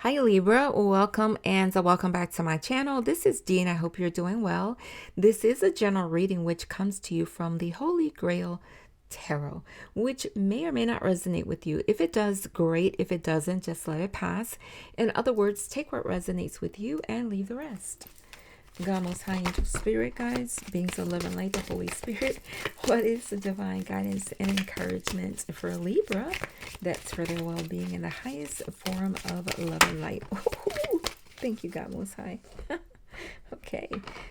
Hi Libra, welcome and welcome back to my channel. This is Dee and I hope you're doing well. This is a general reading which comes to you from the Holy Grail Tarot, which may or may not resonate with you. If it does, great. If it doesn't, just let it pass. In other words, take what resonates with you and leave the rest. God, Most High Angel Spirit, guys, beings of love and light, the Holy Spirit, what is the divine guidance and encouragement for Libra? That's for their well-being in the highest form of love and light. Ooh, thank you, God Most High. Okay,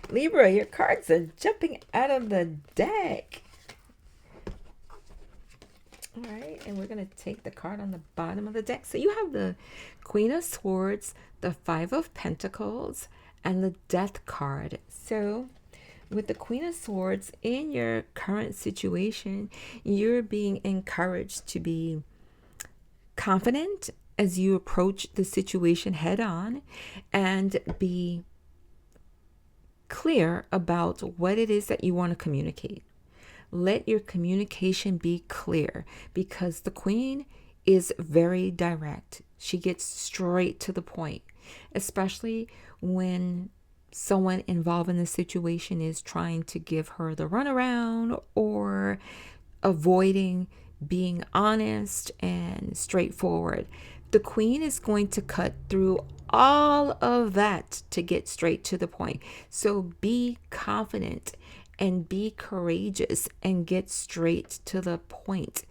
Libra, your cards are jumping out of the deck. All right, and we're going to take the card on the bottom of the deck. So you have the Queen of Swords, the Five of Pentacles, and the Death card. So with the Queen of Swords, in your current situation, you're being encouraged to be confident as you approach the situation head on and be clear about what it is that you want to communicate. Let your communication be clear because the Queen is very direct. She gets straight to the point, especially when someone involved in the situation is trying to give her the runaround or avoiding being honest and straightforward. The Queen is going to cut through all of that to get straight to the point. So be confident and be courageous and get straight to the point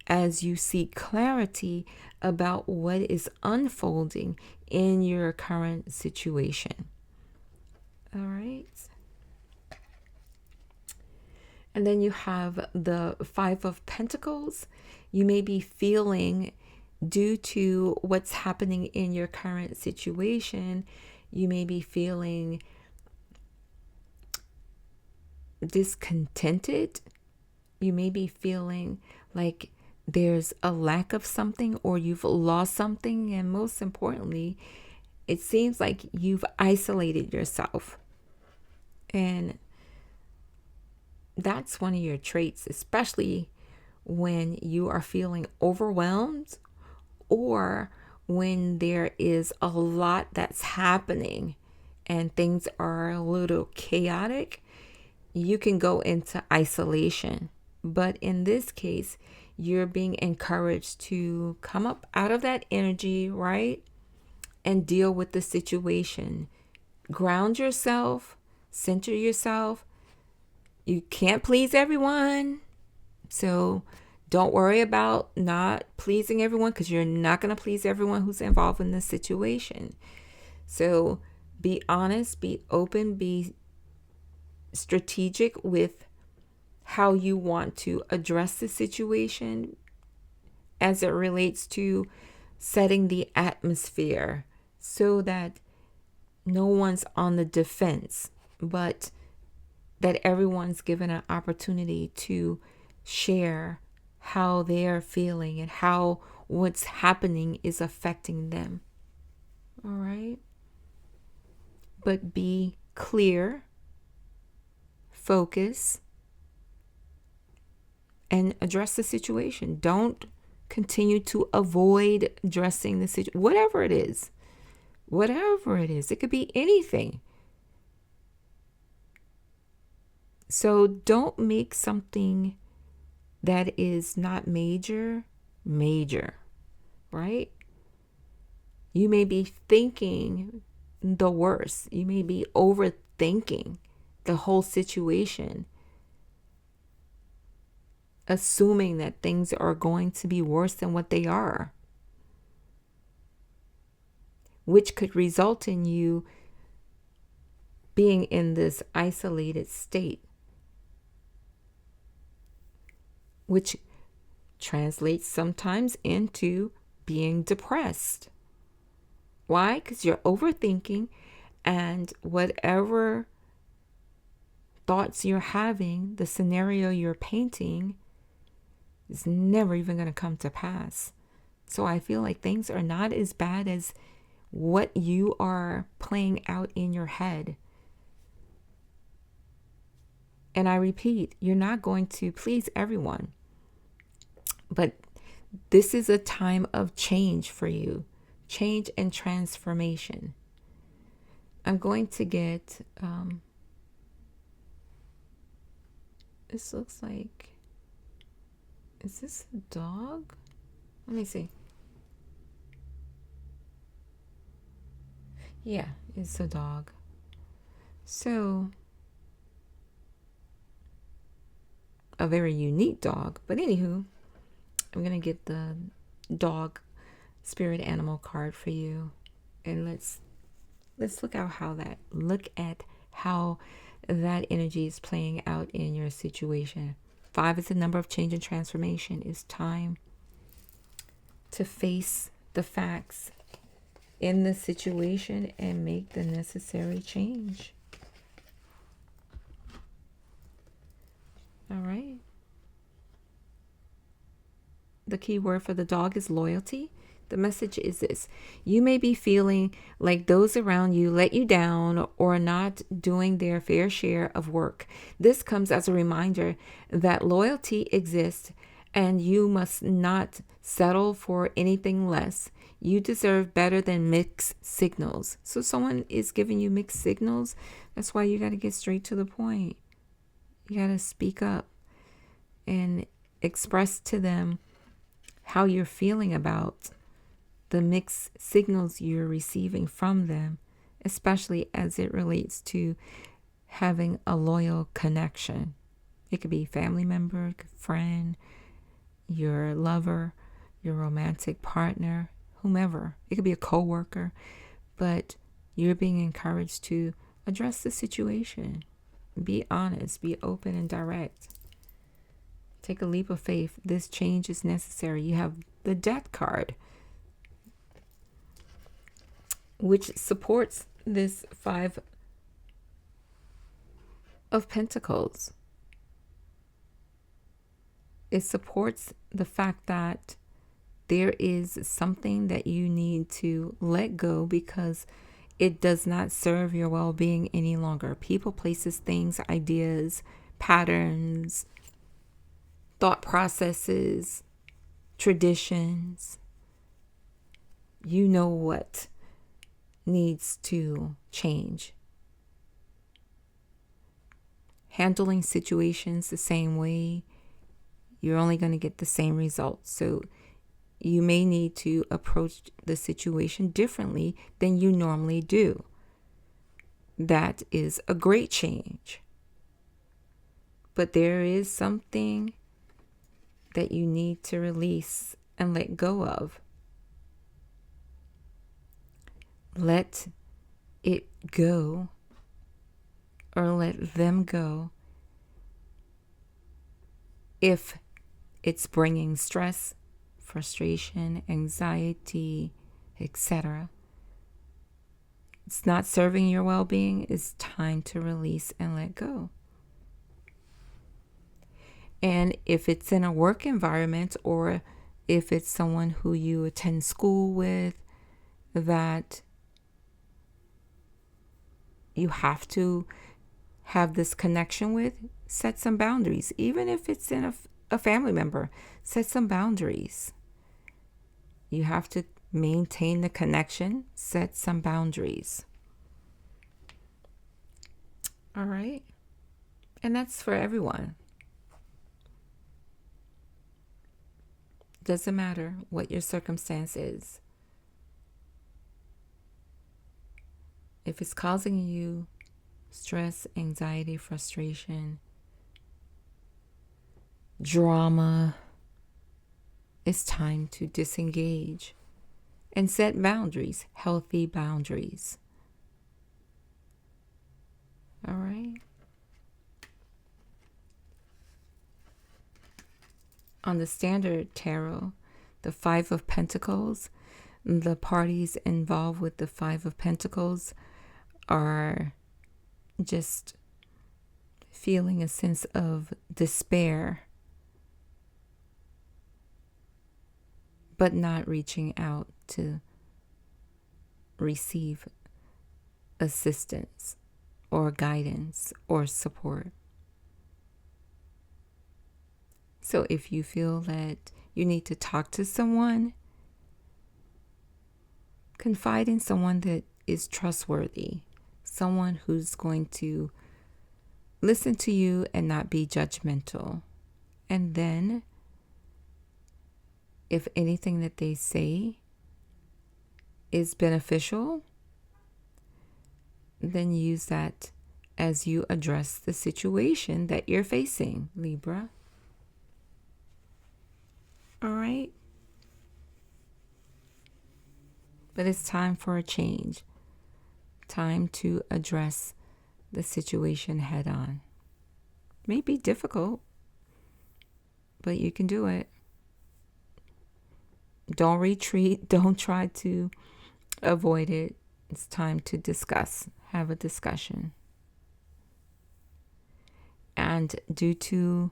as you seek clarity about what is unfolding in your current situation. All right. And then you have the Five of Pentacles. You may be feeling, due to what's happening in your current situation, you may be feeling discontented. You may be feeling like there's a lack of something or you've lost something. And most importantly, it seems like you've isolated yourself. And that's one of your traits, especially when you are feeling overwhelmed or when there is a lot that's happening and things are a little chaotic. You can go into isolation. But in this case, you're being encouraged to come up out of that energy, right? And deal with the situation. Ground yourself, center yourself. You can't please everyone. So don't worry about not pleasing everyone because you're not going to please everyone who's involved in this situation. So be honest, be open, be strategic with how you want to address the situation as it relates to setting the atmosphere so that no one's on the defense, but that everyone's given an opportunity to share how they're feeling and how what's happening is affecting them. All right? But be clear, focus, and address the situation. Don't continue to avoid addressing the situation. Whatever it is, it could be anything. So don't make something that is not major, right? You may be thinking the worst. You may be overthinking the whole situation, assuming that things are going to be worse than what they are, which could result in you being in this isolated state, which translates sometimes into being depressed. Why? Because you're overthinking, and whatever thoughts you're having, the scenario you're painting, is never even going to come to pass. So I feel like things are not as bad as what you are playing out in your head. And I repeat, you're not going to please everyone. But this is a time of change for you. change and transformation. I'm going to get, this looks like, is this a dog? Let me see. Yeah, it's a dog. So, a very unique dog. But anywho, I'm going to get the dog spirit animal card for you. And let's look at how that energy is playing out in your situation. 5 is the number of change and transformation. It's time to face the facts in the situation and make the necessary change. All right. The key word for the dog is loyalty. The message is this: you may be feeling like those around you let you down or are not doing their fair share of work. This comes as a reminder that loyalty exists and you must not settle for anything less. You deserve better than mixed signals. So someone is giving you mixed signals. That's why you got to get straight to the point. You got to speak up and express to them how you're feeling about the mixed signals you're receiving from them, especially as it relates to having a loyal connection. It could be family member, friend, your lover, your romantic partner, whomever. It could be a coworker, but you're being encouraged to address the situation. Be honest, be open and direct. Take a leap of faith. This change is necessary. You have the Death card, which supports this 5 of Pentacles. It supports the fact that there is something that you need to let go because it does not serve your well-being any longer. People, places, things, ideas, patterns, thought processes, traditions. You know what needs to change. Handling situations the same way, you're only going to get the same results. So you may need to approach the situation differently than you normally do. That is a great change. But there is something that you need to release and let go of. Let it go, or let them go, if it's bringing stress, frustration, anxiety, etc. It's not serving your well-being. It's time to release and let go. And if it's in a work environment, or if it's someone who you attend school with that you have to have this connection with, set some boundaries. Even if it's in a family member, set some boundaries. You have to maintain the connection, set some boundaries. All right. And that's for everyone. Doesn't matter what your circumstance is. If it's causing you stress, anxiety, frustration, drama, it's time to disengage and set boundaries, healthy boundaries. All right. On the Standard Tarot, the 5 of Pentacles, the parties involved with the 5 of Pentacles are just feeling a sense of despair, but not reaching out to receive assistance or guidance or support. So if you feel that you need to talk to someone, Confide in someone that is trustworthy, someone who's going to listen to you and not be judgmental. And then, if anything that they say is beneficial, then use that as you address the situation that you're facing, Libra. All right? But it's time for a change. Time to address the situation head on. It may be difficult, but you can do it. Don't retreat. Don't try to avoid it. It's time to discuss. Have a discussion. And due to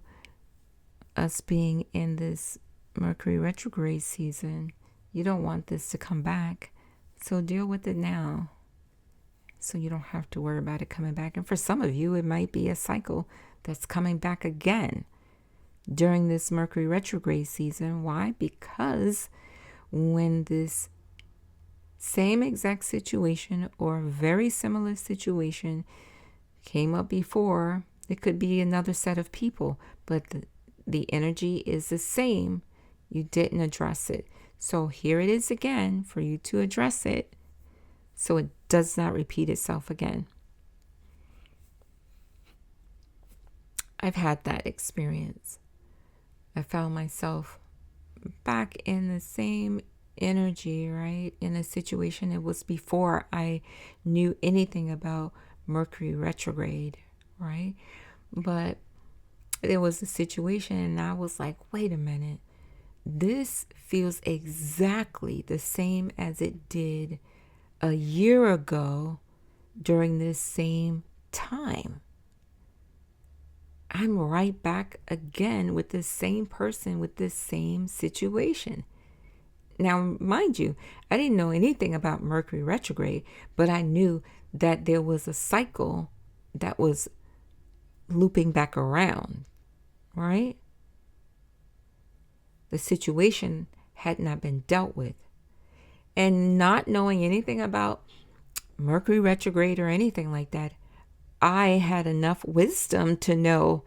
us being in this Mercury retrograde season, you don't want this to come back. So deal with it now, so you don't have to worry about it coming back. And for some of you, it might be a cycle that's coming back again during this Mercury retrograde season. Why? Because when this same exact situation or very similar situation came up before, it could be another set of people, but the energy is the same. You didn't address it. So here it is again for you to address it so it does not repeat itself again. I've had that experience. I found myself back in the same energy, right? In a situation. It was before I knew anything about Mercury retrograde, right? But there was a situation and I was like, wait a minute. This feels exactly the same as it did a year ago during this same time. I'm right back again with this same person with this same situation. Now, mind you, I didn't know anything about Mercury retrograde, but I knew that there was a cycle that was looping back around, right? The situation had not been dealt with. And not knowing anything about Mercury retrograde or anything like that, I had enough wisdom to know,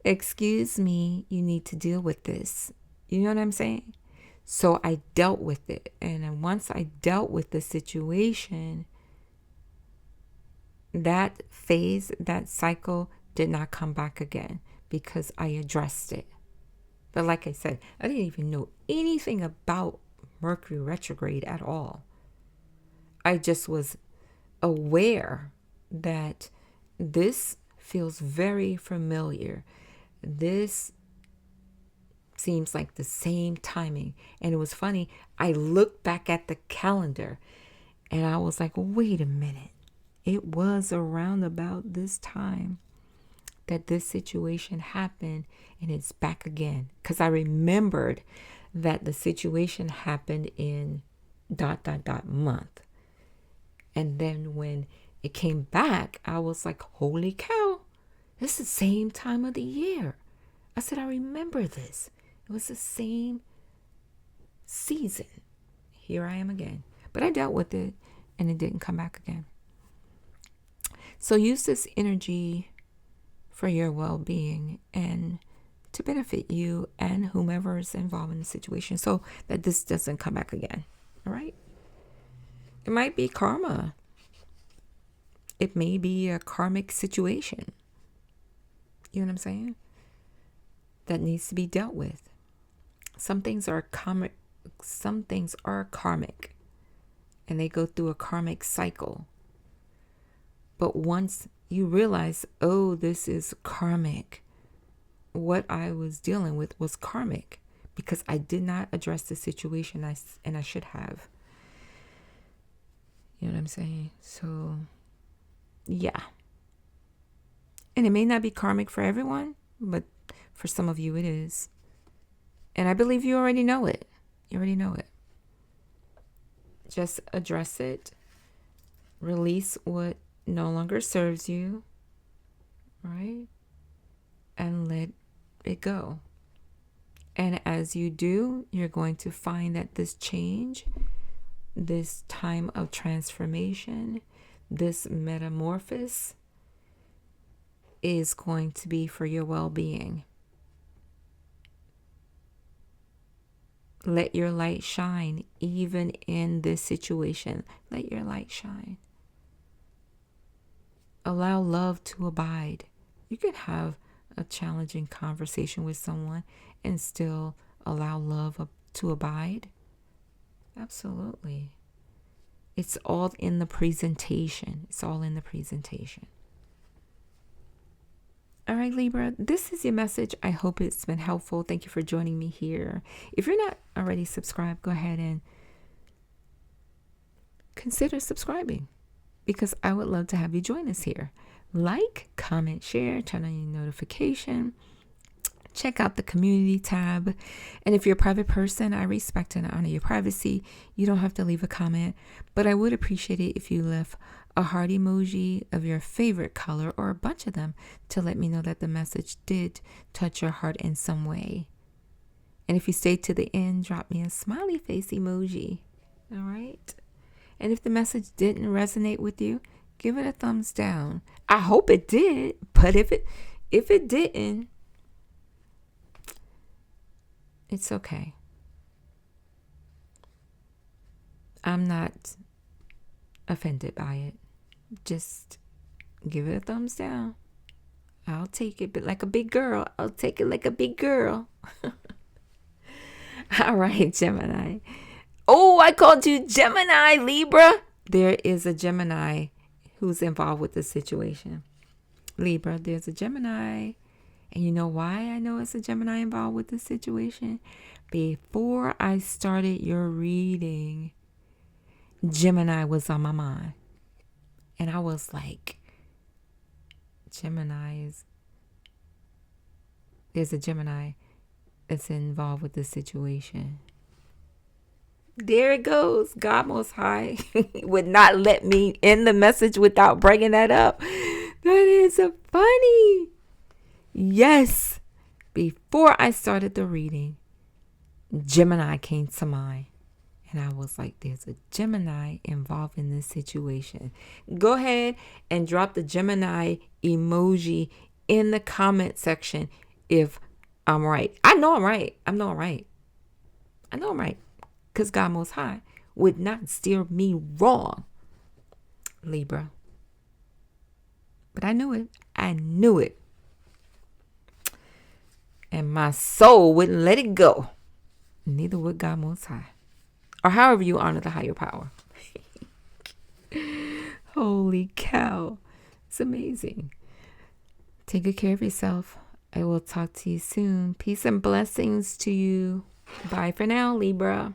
excuse me, you need to deal with this. You know what I'm saying? So I dealt with it. And once I dealt with the situation, that phase, that cycle did not come back again because I addressed it. But like I said, I didn't even know anything about Mercury retrograde at all. I just was aware that this feels very familiar. This seems like the same timing. And it was funny. I looked back at the calendar and I was like, wait a minute. It was around about this time that this situation happened, and it's back again. Because I remembered that the situation happened in ... month. And then when it came back, I was like, holy cow, it's the same time of the year. I said, I remember this. It was the same season. Here I am again. But I dealt with it, and it didn't come back again. So use this energy for your well-being and to benefit you and whomever is involved in the situation so that this doesn't come back again. All right? It might be karma. It may be a karmic situation. You know what I'm saying? That needs to be dealt with. Some things are karmic. Some things are karmic, and they go through a karmic cycle. But once you realize, oh, this is karmic, what I was dealing with was karmic because I did not address the situation and I should have. You know what I'm saying? So, yeah. And it may not be karmic for everyone, but for some of you it is. And I believe you already know it. You already know it. Just address it. Release what no longer serves you, right? And let it go. And as you do, you're going to find that this change this time of transformation, this metamorphosis is going to be for your well-being. Let your light shine even in this situation. Let your light shine. Allow love to abide. You can have a challenging conversation with someone and still allow love to abide. Absolutely. It's all in the presentation. It's all in the presentation. All right, Libra, this is your message. I hope it's been helpful. Thank you for joining me here. If you're not already subscribed, go ahead and consider subscribing, because I would love to have you join us here. Like, comment, share, turn on your notification. Check out the community tab. And if you're a private person, I respect and honor your privacy. You don't have to leave a comment, but I would appreciate it if you left a heart emoji of your favorite color or a bunch of them to let me know that the message did touch your heart in some way. And if you stayed to the end, drop me a smiley face emoji. All right. And if the message didn't resonate with you, give it a thumbs down. I hope it did, but if it didn't, it's okay. I'm not offended by it. Just give it a thumbs down. I'll take it, but like a big girl. I'll take it like a big girl. All right, Gemini. Oh, I called you Gemini, Libra. There is a Gemini who's involved with this situation. Libra, there's a Gemini. And you know why I know it's a Gemini involved with this situation? Before I started your reading, Gemini was on my mind. And I was like, there's a Gemini that's involved with this situation. There it goes. God Most High would not let me end the message without bringing that up. That is so funny. Yes. Before I started the reading, Gemini came to mind. And I was like, there's a Gemini involved in this situation. Go ahead and drop the Gemini emoji in the comment section if I'm right. I know I'm right. I know I'm right. Because God Most High would not steer me wrong, Libra. But I knew it. And my soul wouldn't let it go. Neither would God Most High. Or however you honor the higher power. Holy cow. It's amazing. Take good care of yourself. I will talk to you soon. Peace and blessings to you. Bye for now, Libra.